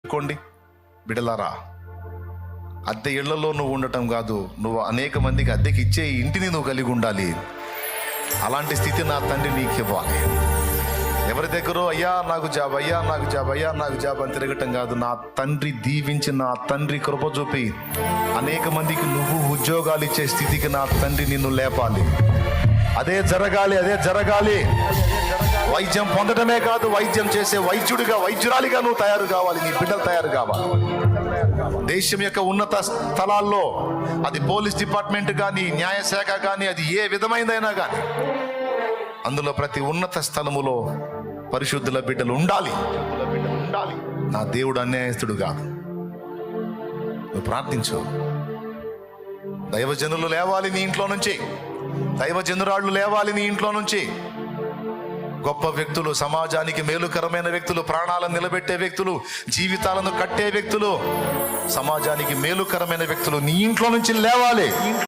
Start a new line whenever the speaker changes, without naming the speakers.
కోండి బిడలారా, అద్దె ఇళ్లలో నువ్వు ఉండటం కాదు, నువ్వు అనేక మందికి అద్దెకి ఇచ్చే ఇంటిని నువ్వు కలిగి ఉండాలి. అలాంటి స్థితి నా తండ్రి నీకు ఇవ్వాలి. ఎవరి దగ్గర అయ్యా నాకు జాబ్, అయ్యా నాకు జాబ్, అయ్యా నాకు జాబ్ అని తిరగటం కాదు. నా తండ్రి దీవించి, నా తండ్రి కృప చూపి అనేక మందికి నువ్వు ఉద్యోగాలు ఇచ్చే స్థితికి నా తండ్రి నిన్ను లేపాలి. అదే జరగాలి, అదే జరగాలి. వైద్యం పొందడమే కాదు, వైద్యం చేసే వైద్యుడిగా, వైద్యురాలిగా నువ్వు తయారు కావాలి. నీ బిడ్డలు తయారు కావాలి. దేశం యొక్క ఉన్నత స్థలాల్లో, అది పోలీస్ డిపార్ట్మెంట్ కానీ, న్యాయశాఖ కానీ, అది ఏ విధమైనదైనా కానీ, అందులో ప్రతి ఉన్నత స్థలములో పరిశుద్ధుల బిడ్డలు ఉండాలి. నా దేవుడు అన్యాయస్తుడు కాదు. నువ్వు ప్రార్థించు. దైవజనులు లేవాలి నీ ఇంట్లో నుంచి, దైవజనురాళ్ళు లేవాలి నీ ఇంట్లో నుంచి. గొప్ప వ్యక్తులు, సమాజానికి మేలుకరమైన వ్యక్తులు, ప్రాణాలను నిలబెట్టే వ్యక్తులు, జీవితాలను కట్టే వ్యక్తులు, సమాజానికి మేలుకరమైన వ్యక్తులు నీ ఇంట్లో నుంచి లేవాలి.